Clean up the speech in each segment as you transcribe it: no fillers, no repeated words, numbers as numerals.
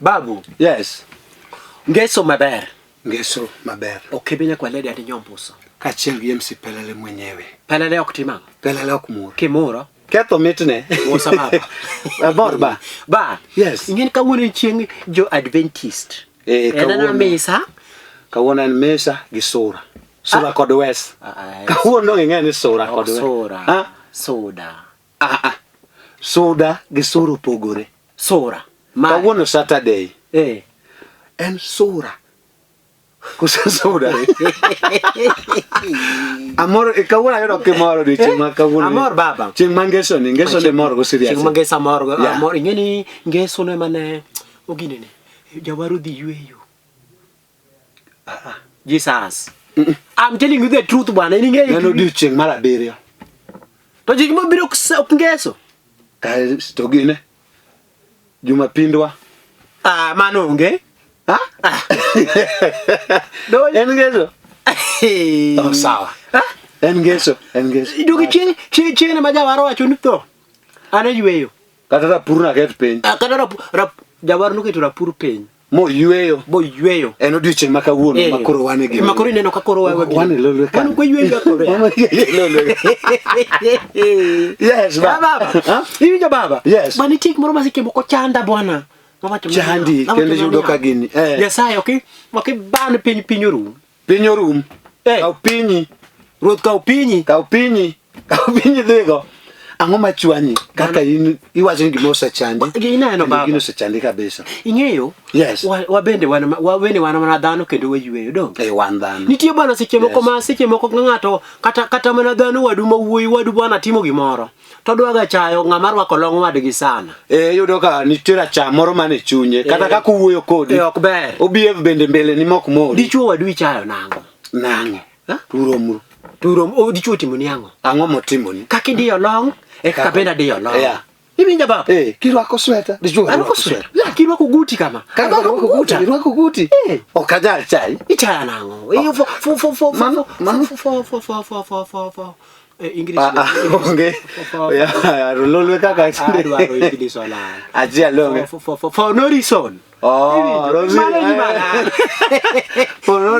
Babu. Yes. Ngeso maber. Ngeso maber. Okebenya kwa lady ati nyompuso. Kachiel gi MC pelele mwenyewe. Pelele oktima. Pelele okmur. Kimuro. Ketho mitne. Osa baba. Abor ba. Ba. Yes. Ingen kawuono chieng jo Adventist. Kawuono mesa. Kawuono en mesa gi sura. Sura kod wes. Kawuono ing'e ni sura kod wes. Sura. Soda. Soda gi sura opogore. Sura. Kawuono Saturday. En sura. Kusa soda. Amor kawuono ayudo kimoro di chieng' kawuono. Amor baba. Chieng' mangeso ni mor go serious. Chieng' mangesa mor go. Amor ingeni ngeso no mane oginene. Jawaru dhi yweyo. Jesus. I'm telling you the truth bwana. Neno di chieng' mar abiriyo. To jig mo biro ok ngeso. Kai to gine. Jumapindwa. Mano onge. Do en ngeso. Oh sawa. En ngeso. Idugi chieng' na majawaro wacho ni to. Ana yweyo. Kata rapur ket piny. Kata jawar no keto rapur piny. Mo yweyo. En odiochieng' ma kawuono makoro wane gi. Makoro ineno ka koro wane lolwe ka. Wan ko yweyo koro. Yes baba. Iwinjo baba. Yes. Mani tik moro masike moko chanda bwana. Chandi kende yudo ka gini. Nyasaye okay ban piny orum. Piny orum. Kau pinyi. Ruoth kau pinyi. Kau pinyi dhigo. Ang'o machwanyi kaka iwacho ni gimo osechandi. Ineno baba. Gino osechandi kabisa. Ing'eyo? Yes. Wabende wana mana dhano kendo wayweyo dong. Wan dhano. Nitie bwana seche moko ng'ato kata mana dhano wadu mawuoyi wadu bwana timo gimoro. To dwaga chayo ng'ama rwako long wadgi sana. Yudo ka nitie cha moro mane chunye kata kaka wuoyo kodi. Ok ber. Obiye bende mbele ni mok mori. Dichuo wadu chayo nango. Turom dichuo timoni ang'o? Ang'o motimoni? Kaka diyo long kaka benda diyo long. Ibinja baba. Kirwako sweta. Dichuo rwako sweta. Kirwako guti kama. Rwako guti. Okajal chai. Ichaya nango. English. Okay. Lolwe kaka English wala. Ajia longe. For no reason. For no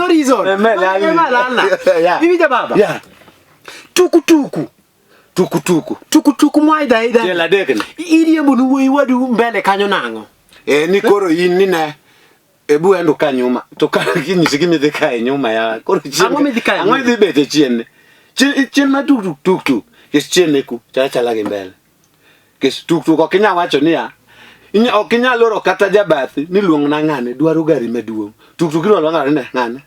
reason. Ibinja baba. Yeah. Tukutuku mwaida ida. Jela dekene. Iriye bunu wadu mbele kanyo nango. Ni koro yin nina. Ebu endo ka nyuma. To ka kinyisi kimidhi ka nyuma ya. Koro chien. Ang'o idhi bete chien. Chien ma tuk. Kes chien neku. Chala gi mbele. Kes tuk okinya wacho niya. Okinya loro kata jabathi ni luong na ng'ane dwaro gari maduong'. Tuk iro ng'ane ne ng'ane.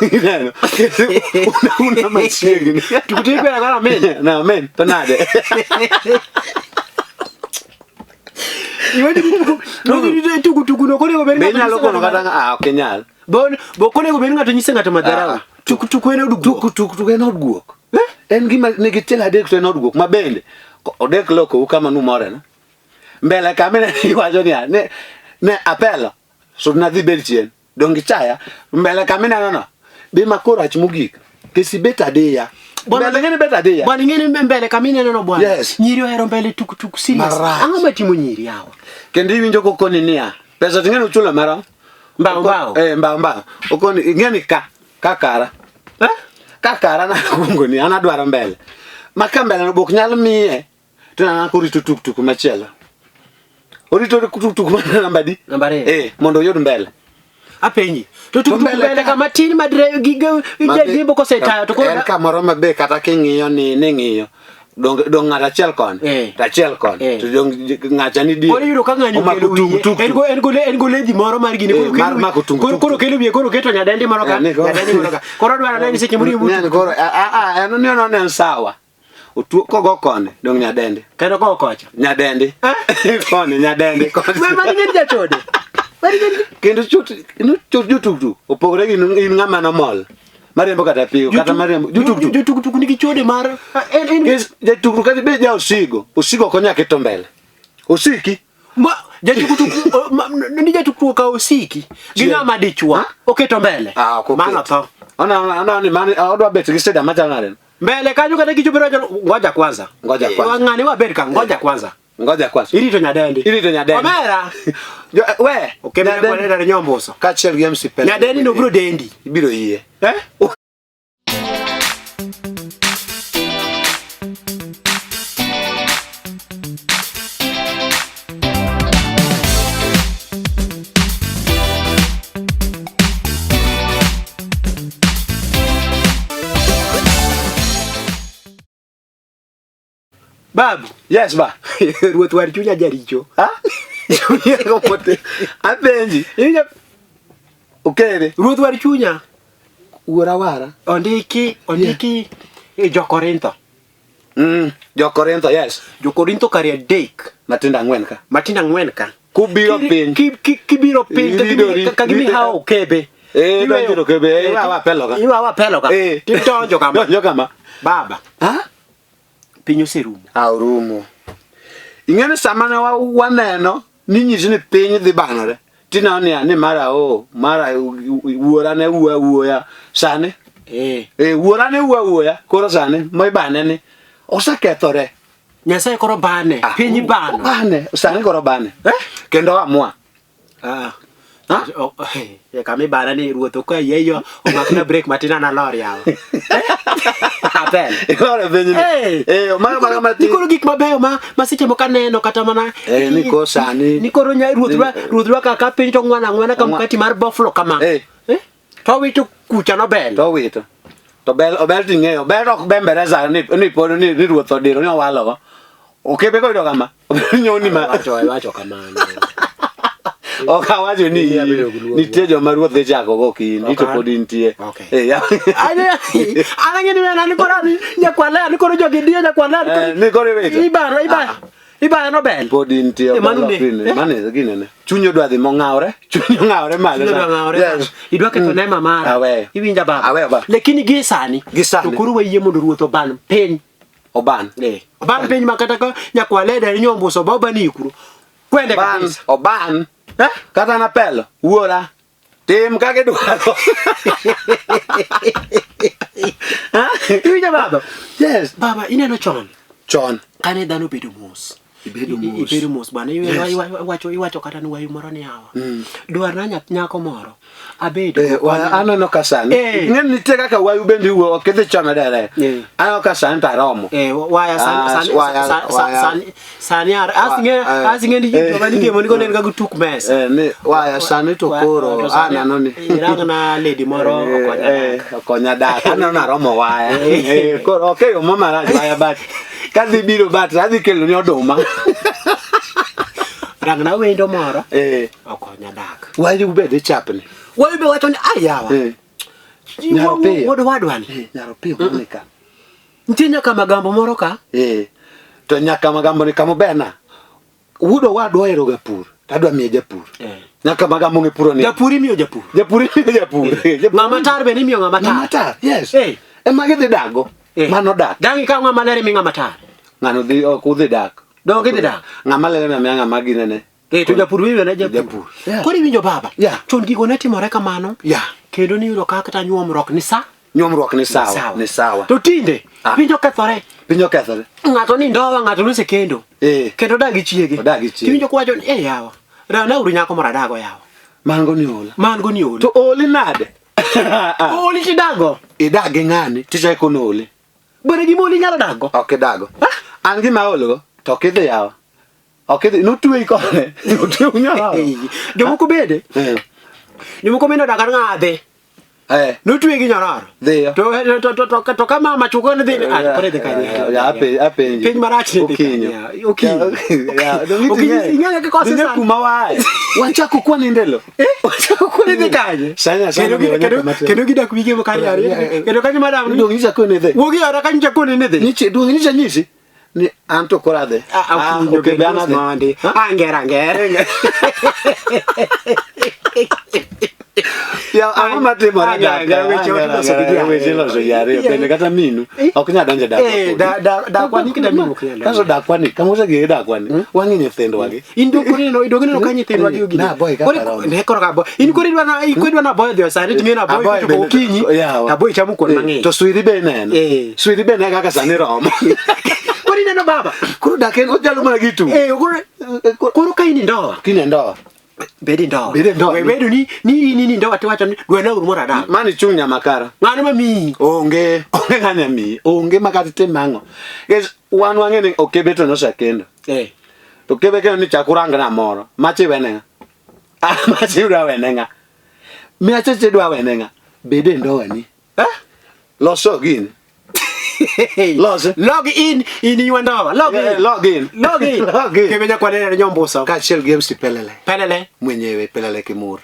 Neno. Una machiegni. Tuk bela gara men. Na men. Panade. Tuk no kone obeni. Benya loko no kata okinyal. Bo kone obeni ng'ato nyise ng'ato madharau. Tuk en odguok. Tuk en odguok. En gima nigi tiel adek to en odguok mabende. Odek loko kama numore no. Mbele kamera iwacho niya ne apelo so nadhi bel chien dongi chaya mbele kamera no be makoro ach mugik kesi beta deya mbele ngene beta deya bwana ngene mbele kamera no bwana yes. Nyiri ohero mbele tuk serious ang'o matimo nyiri yawa kendo iwinjo kokoni niya pesa tingene uchulo mara mbao okoni ngene kakara kakara na kungo ni anadwaro mbele makambele no bok nyalo miye tena kurito tuk machielo. Orito tuk mana nambadi? Nambare. Mondo yod mbele. Apenyi. To tuk mbele kama tin madre gimbo kose tayo to ko. En kamoro mabe kata king'iyo ni ng'iyo. Dong ng'ata achiel kon. Achiel kon. To dong ng'acha ni di. Ori yuro ka ng'anyo kelo en go ledi moro mar gini koro kelo biye koro keto nyadendi moro ka. Koro dwaro ni seche muri mutu. Koro en ne sawa. Kogo kone dong nyadende. Kendo kogo kocha. Nyadende. Kone nyadende. Mama ni ndia chode. Kendo tuk. Opogore gi in ng'ama no mol. Mariembo kata piyo kata mariembo tuk nigi chode mar en tuk kata be ja osigo konya keto mbele. Osiki. Ni tuk ka osiki. Gi ng'ama dichwa oketo mbele. Mano to. Ona ni mani odwa bet gi seda machana. Mbele kanyo kata kichupira ngoja kwanza. Ng'ani wa bed ka ngoja kwanza. Ngoja kwanza. Irito nyadendi. Omera. We, okay, mimi na nyomboso. Kachel game sipele. Nyadendi no bro dendi. Ibiro yie. Babu. Yes, ba. Ruoth war chunya jaricho. Ha? Ngopote. Abenji. Okay. Ruoth war chunya. Wara. Ondiki Jo-Korintho. Jo-Korintho, yes. Jo-Korintho kare dek. Matinda ngwen ka. Kubiro piny. Kibiro piny kagimi hao kebe. Donjiro kebe. Iwa peloga. Tidonjo kama. Donjo kama. Baba. Ha? Piny oserumo. Rumo. Ingene samana waneno ni nyisi ni piny dhi banore. Tinaoni ni mara wuora ne wuoya sani. Wuora ne wuoya koro sani moi bane ni osekethore. Nyasaye koro bane. Piny bane. Bane. Sani koro bane. Kendo amua. Kami bana ni ruoth ka yeyo omakna break matina na lor yawa. Apel. Ora venye. Ma nikoro gik mabeyo ma seche moko aneno kata mana niko sani. Nikoro nya ruoth kaka piny to ngwana ka mkati mar buffalo kama. To wito kucha no bel. To wito. To bel ting'eyo. Bel ok bembereza ni pod ni ruoth odiro ni owalo. Okebe ko kama. Nyoni ma wacho kamano. Okawacho ni nitie joma ruoth dhi chako go kini to pod intie. Anangeni wena ni kora nyakwala ni koro jogi dio nyakwala ni koro wito. Ibara no bel. Pod intie mane ginene. Chunyo dwa dhi mong'awre. Chunyo ng'awre malo. Yes. Idwa keto nema mara. Iwinja baba. Lakini gisani. To koro wayie mondo ruoth oban piny. Oban. Oban piny makata ka nyakwala da nyomboso baba ni ikuru. Kwende kabisa. Oban. Kata na pelo, wuora. Tim kake dwaro. Iwinja baba? Yes. Baba, ineno chon. Kane dhano bedo mos. Ibedo mos bana. Iwacho kata ni wayu moro ni hawa. Dwarna nyako moro. Abedo. Aneno ka sani. Ng'en nitie kaka wayu bende wuo ok idhi chon dere. Aneno ka sani ta romo. Waya sani asinge ndi to bani kemo ni konen ka gutuk mesa. Waya sani to koro anano ni. Irangna lady moro okonya dak. Aneno romo waya. Koro okay mama raj waya bat. Kadhi biro bat adhi kelo ni oduma. Rangna wendo moro. Okonya dak. Wayu bende chapni. Wayu be wacho ni ayawa. Wadwani. Nyaropiyo monika. Nitie nyaka magambo moro ka? To nyaka magambo ni kamo bena. Wudo wadwa ero gapur. Tadwa miye japur. Nyaka magambo nge puro ni. Japuri miyo japur. Ng'ama tar be ni miyo ng'ama tar. Ng'ama tar, yes. Ema gidhi dago. Mano dak. Dangi ka ng'ama lere mi ng'ama tar. Ng'ano dhi ok udhi dak. Donge dhi dak. Ng'ama lere na miya ng'ama ginene. To japur wiwe na japur. Kori winjo baba. Chon gigo ne timore kamano. Kendo ni yudo kaka nyuomruok ni Nyuomruok ni sawa. To tinde pinjo kethore. Ng'ato ni ndowa ng'ato nose kendo. Kendo dagi chiege. Pinjo kwacho ni yawa. Rana uru nyako mara dago yawa. Mango ni ola. To oli nade? Oli ti dago. Idagi ng'ani ticha kono oli. Bere gima oli nyalo dago. Ok dago. An gima olo to kidhi yawa. Ok notwe ikone. Notwe unyala. Jomoko bede. Jomoko mino dagar ng'adhe. Notwe gi nyororo. To kama machuko ne dhi. Kore dhi kanye. Apenji. Piny marach ne dhi. Okinyo. Ing'eyo ke kose sa. Kuma wae. Wachako kwa nindelo. Wachako kwa nindhi kanye. Kendo gidak wige mo kari ari. Kendo kanye madam. Dongi nisa kone dhi. Wogi ara kanye chakone ne dhi. Dongi nisa nyisi. Ni anto korade. Okay, bana de. Angera. Ya ama temo rada. Wewe lo yare bende kata minu. Okunya danje dak. Da kwani kida minu kiyanda. Kaso dak kwani kamuza ge dak kwani. Wangi nyethendo wage. Idogino kanye thendo wage yogi. Na boy kata. Ne koro ka boy. In kori dwa na boy dio sani timi na boy ko okinyi. Na boy chamu kon mangi. To suiri be nene. Suiri be ne kaka sani romo. neno baba. Kuro daken ojalo mana gitu. Kuro ka ini ndoa. Kine ndoa. Bedi ndoa. Bedo ni ndoa tiwacho ni dwe na urumora da. Mani chung nya makara. Ngano mami. Onge nganya mi. Onge makati temango. Guys, wan wangene okebeto no sakendo. To kebe ke ni chakuranga na moro. Machi wenenga. Machi ura wenenga. Mi acheche dwa wenenga. Bede ndoa ni. Loso gini. Log in you and over. Log in. Kebenya kwa nene nyombosa. Kachel games pelele. Pelele. Mwenyewe pelele kimur.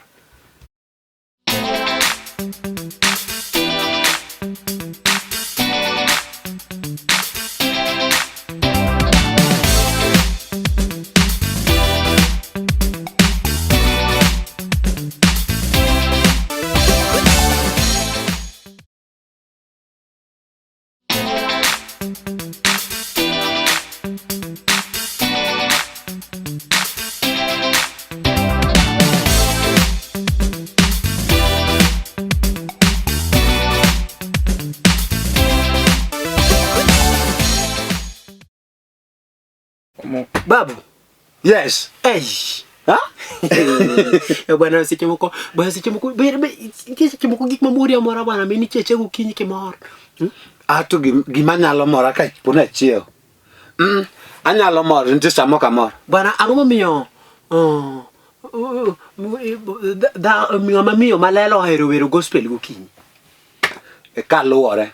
Babu. Yes. Hey. Bwana sikimuko gik mamuri amora bwana mini cheche gokinyi kimor. Atu gimanyalo mora ka puna chieo. Anyalo mor nti samo kamor. Bwana ango miyo miyo malelo hero wero gospel gokinyi. Kaluore.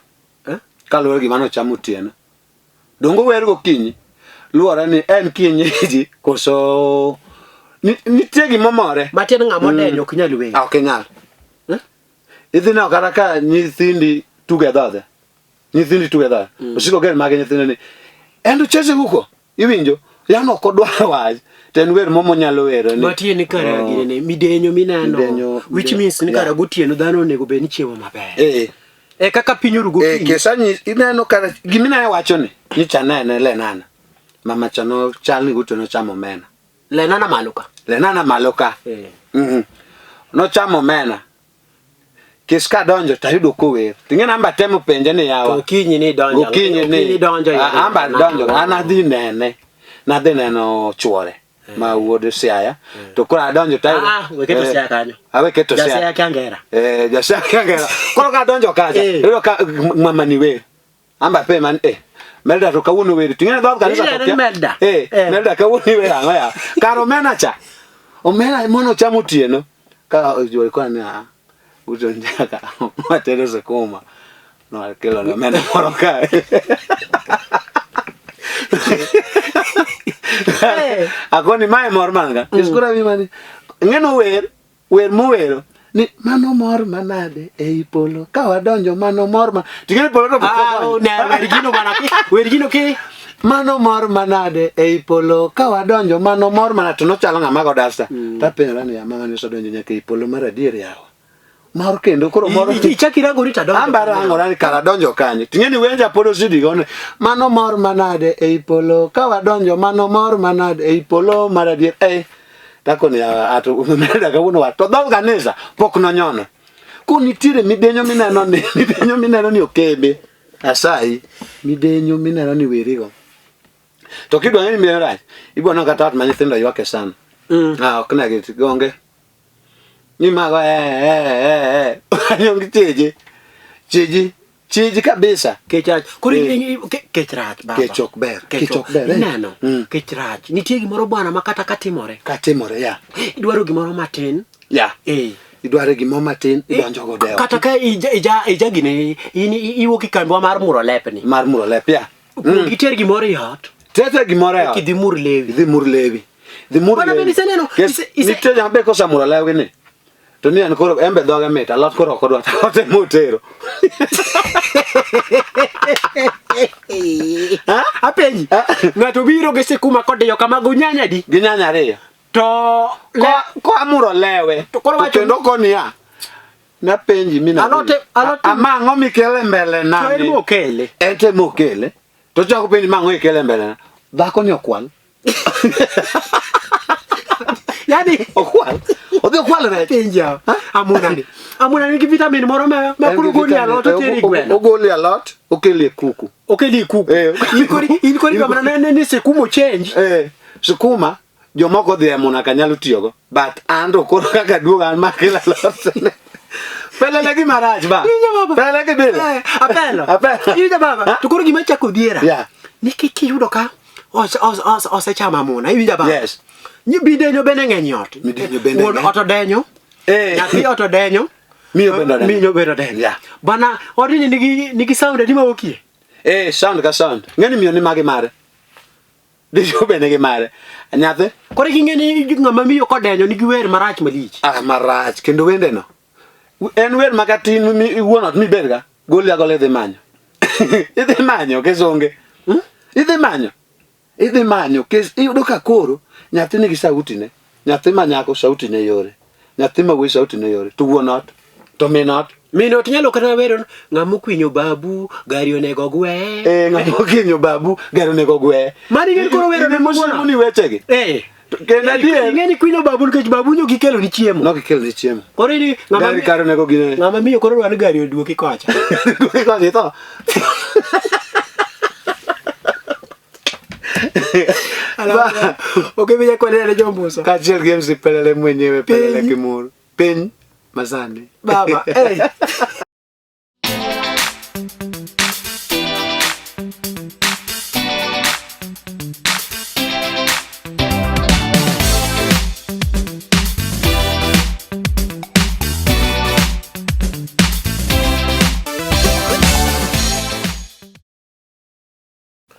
Kaluore gimano chamo tieno. Dongo wero gokinyi. Luora ni en kinyi koso nitie gimomore matien ngamo denyo ok nyal we. Ok nyal. Idhina kata ka nyithindi together. Osiko gen mage nyithinde ni. Endo chese huko. Iwinjo? Yano kodwa wach. Ten wer momo nyalo wero ni. Matien ni kara gine midenyo minano. Which means ni kara gotieno dhano nego be ni chiemo maber. Kaka pinyoru gokinyi. Kesani ineno kara gimina wacho ni. Nyicha nene lenana. Mama chano chali guto no chamo mena. Lenana maluka. No chamo mena. Kiska donjo tayudo kower. Tinge namba temo penje ni yawa. Gokinyi ni donjo. Amba donjo. Anadhi nene. Nadhi neno chuore. Ma wuode siaya. To kura donjo tayudo. Weketo siaya kanyo. Weketo siaya. Jasaya kiangera. Jasaya kiangera. Koro ka donjo kaja. Yudo ka mama ni we. Amba pe man Melda to kawuno weri tingene dog kanisa to Melda. Melda kawuno weri angaya. Karo mena cha. O mena mono chamo tieno. Ka jo kwa na ujonjaka. Matero se koma. No alkelo no mena moroka. Akoni mai mormanga. Iskura mi mani. Ngeno wer mo wero. Ni mano mor manade polo ka wadonjo mano mor ma tingene polo to werigino ki mano mor manade polo ka wadonjo mano mor mana to no chalo ngama godasta ta penra ni amanga ni so donjo nyaka polo mar adier yawa mor kendo koro mor ichakirango rita donjo ambara ngora ni kala donjo kanyo tingene wenja polo sidi gone mano mor manade polo ka wadonjo mano mor manade polo mar adier Tako ni atu umelda kawuno wa to dog kanisa pok no nyono kunitire midenyo mineno ni okebe asai midenyo mineno ni werigo to kidwa ni mera ibona kata manyithindo ywake sana okna git gonge ni mago nyongi cheji kabisa kechrach kuri kechrach baba kechok ber nano kechrach nitie gimoro bwana makata katimore ya idwaro gimoro matin ya idwaro gimoro matin idonjo go dewo kata ka ija gine iwoki kambwa mar muro lep ya giter gimoro yot tete gimoro yot kidhi mur levi bwana beni seneno nitie jambe ko samuro lewi ni to ni an koro embe doge meta lot koro kodwa tote motero apenji ngato biro gese kuma kodiyo kama gunyanya di ginyanya reyo to ko amuro lewe to koro wacho kendo konia na penji mina alote amango mikele mbele nani ente mokele to chako penji mango ikele mbele na dhako ni okwal Yani okwal. Odhi okwal rech. Pinja. Amuna ni vitamin moro ma kuru goli alot teri gweno. Ogoli alot, okeli kuku. Okeli kuku. In kori kamana ne sekumo change. Sukuma jomoko dhi amuna ka nyalo tiyogo. But ando koro kaka duoga an makela alot. Pele lagi maraj ba. Pele lagi bele. Apelo. Ija baba. Tukoro gima chako diera. Yeah. Nikiki yudo ka ose chama muna. Ija baba. Yes. Ni bidenyo bene ng'enyot. Bidenyo bene. Won otodenyo. Nyathi otodenyo. Miyo bendo denyo. Miyo bendo denyo. Yeah. Bana odini nigi sound di ma okie. Sound ka sound. Ng'eni miyo ni magi mare. Dijo bene gi mare. Nyathi. Kore king'eni ng'ama miyo kodenyo nigi wer marach malich. Marach. Kendo wende no. En wer makatin wuonot mi berga. Goli agole idhi manyo. Idhi manyo kesonge. Idhi manyo kes iyudo ka koro nyathi nigi sauti ne. Nyathi manyako sauti ne yore. Nyathi ma wuoyi sauti ne yore. To wuonot to minot. Minot nyalo kata wero ng'amo kwinyo babu gari onego gwe. Ng'amo kwinyo babu gari onego gwe. Mari ng'eni koro wero ne mosemo ni wechegi. Kenda die ng'eni kwinyo babu nikech babu nyo gikelo ni chiemo. No gikelo ni chiemo. Koro ni gari karo nego gine. Ng'ama miyo koro dwani gari oduoki kocha. Duoki kocha to. Okebija kwenye jombuso. Kachiel games pelele mwenyewe pelele kimuru. PINY MASANI. Baba,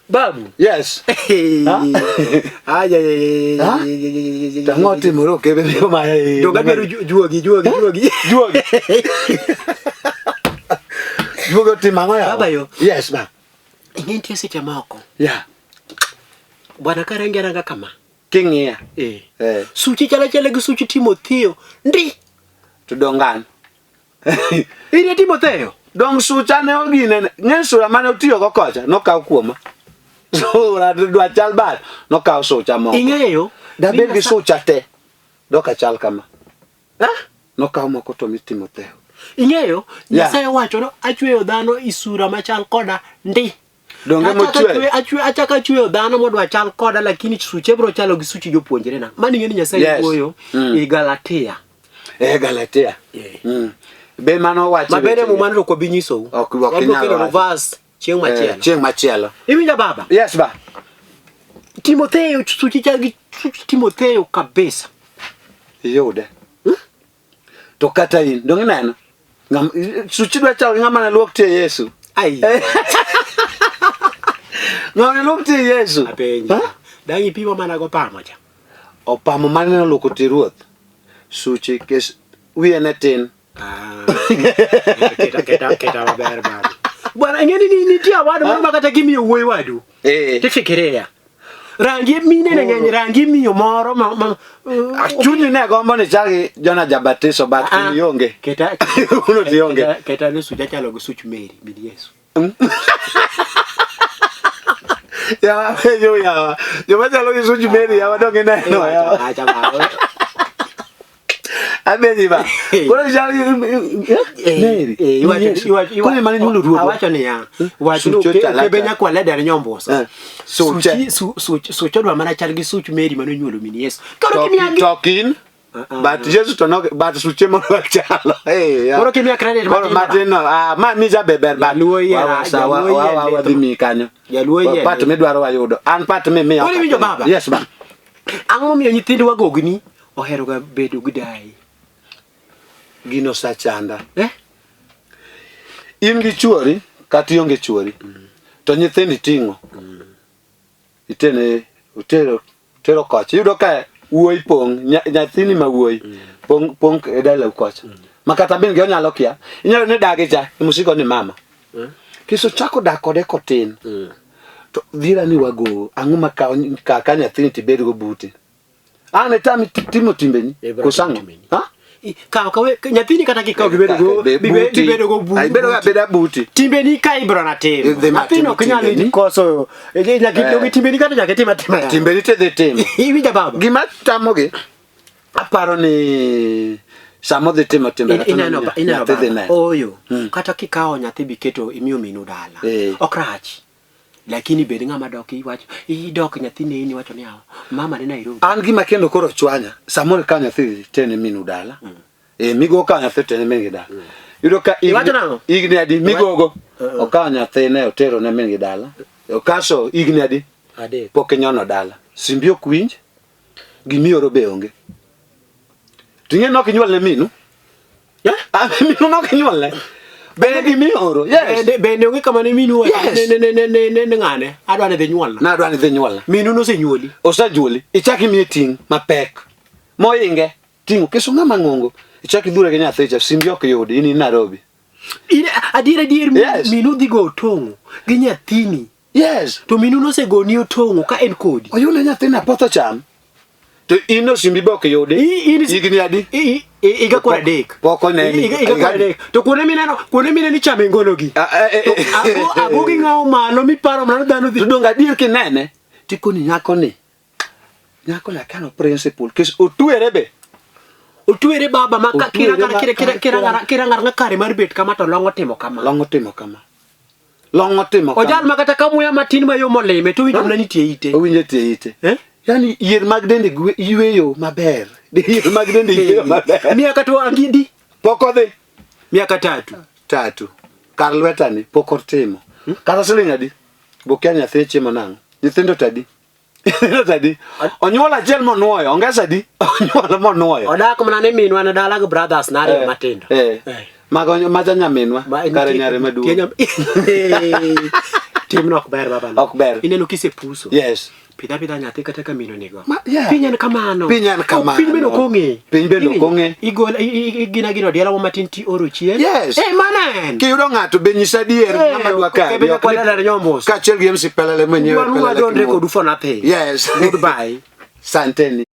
Babu. Yes. Tangoti moro kebe leo mae. Doga beru juogi. Juogi timango ya. Baba yo. Yes ba. Ingenti seche moko. Yeah. Bwana karengera kama. Kingia. Suchi chala gi suchi Timotheo. Ndi. Tudongan. Iri Timotheo. Dong sucha ne ogine. Ngesura mane otiyo go kocha no ka kuoma. So la dua chal bad no ka sucha moko. Ing'eyo. Da bel gi sucha te. Do ka chal kama. No ka moko to mi Timotheo. Ing'eyo. Nyasaye wacho no achweyo dhano isura machal koda ndi. Donge mochwe. Achaka chweyo dhano modwa chal koda lakini suche bro chalo gi suchi jopuonjre na. Mani ng'eni Nyasaye wuoyo e Galatia. Galatia. Be mano wacho. Mabere mu manro ko binyiso. Okwakinyalo verse chieng' machielo. Iwinja baba? Yes ba. Timotheo suchi chal gi Timotheo kabisa. Yude. To kata in dong neno. Suchi dwa chal ng'ama ne luok tie Yesu. Ai. Ng'ama luok tie Yesu. Apenja. Dangi pimo mana go pamo cha. Opamo mane no luoko tie ruoth. Suchi kes wiye ne tin. Keta maber baba. Bwana ng'eni ni tia wadu mama kata gimiyo wuoyi wadu. Tifikiria. Rangi mine ne ng'eny rangi miyo moro chunyi ne gombo ni chagi Jona Jabatiso but unionge. Keta uno tionge. Keta ne sucha chalo go such Mary bidi Yesu. Ya yo. Yo machalo gi such Mary ya wadonge neno ya. Acha baba. Abedi ba. Koro chalo Mary. Kone mani nyulu ruodo. Awacho ni ya. Wacho kebenya kwa leder nyombosa. Sucho dwa mana chal gi such Mary mano nyuolo min Yesu. Koro kimia talking. But Jesus to no but suche mo chalo. Koro kimia credit Martin ma mi ja beber ba. Wa wadhi mi kanyo. Pat me dwaro wayudo. An pat me mi. Koro winjo baba. Yes ba. Ang'o miyo nyithindwa gogni ohero ga bedo gi dai. Gino sachanda. In gi chuori kata ionge chuori. To nyithindi ting'o. Itene tero kocha. Yudo ka wuoyi pong nyathini ma wuoyi pong e dala kocha. Makata bin gi onyalo kia. Inyalo ne dagi cha musiko ni mama. Kiso chako dak kode kotin. To dhira ni wago ang'o ma ka nyathini tibed go buti. Ane tami timo timbeni kusango. Kawe nyathini kata kikaw gibedo go buti. Ai bedo ga beda buti. Timbeni ka ibro na tim. Athino kinyalo ni koso. Nyakito timbeni kata jaketima. Timbeni te de tim. Iwinja baba. Gima tamogi Aparo ni samo de timo timbe ina oyo kata kikao nyathi biketo imiyo minu dala okrach lakini bed ngama dok iwacho idok nyathi ne ni wacho ni mama ne Nairobi an gima kendo koro chwanya samoro ka nyathi tene minu dala migo ka nyathi tene min dala yudo ka igni adi migogo oka nyathi ne otero ne min dala okaso igni adi ade pok nyono dala simbi ok winj gimioro be onge tinge nok nyuol ne minu minu nok nyuol ne bende gimioro bende onge kama ne minu ne ngane adwane dhi nyuol na adwane dhi nyuol minu no senyuoli osajuoli ichaki mi ting mapek moinge tingo keso ngama ngongo ichaki dure ge nyathi cha simbi ok yudi ini Nairobi adier minu dhi go tongo gi nyathini to minu no segoni otongo ka en kodi oyune nyathini apotho cham to ino simbi bok yode igni adi iga kwa dek poko ne iga dek to kuone mine ni chame ngologi abugi ngao malo mi paro mano dano dhi donga dir kinene tikoni nyako la kano principle kes otuere baba maka kira ngar kare mar bet kama to longo timo kama ojal makata kamuya matin mayo moleme to winjo nitie ite owinje tie ite yani yier mag dende yweyo maber yier mag dende yweyo maber miaka to angidi poko dhi miaka 3 kar lwetani poko timo kata siling adi bokia nyathi chiemo nango nyithindo tadi onyola jel monuoyo ongesa di onyola monuoyo odak mana ne minwa na dala brothers na re matindo magonyo maja nyaminwa kare nyare maduong timno ok ber baba ok ber ineno kisepuso yes pida nyathi kata kamino nigo pinyan kamano piny beno konge igina diala mo matin ti oro chien manen kiyudo ngato be nyisa dier ngama dwa ka ka chel gi msi pelele mwenyewe pelele don't record for nothing yes goodbye santeni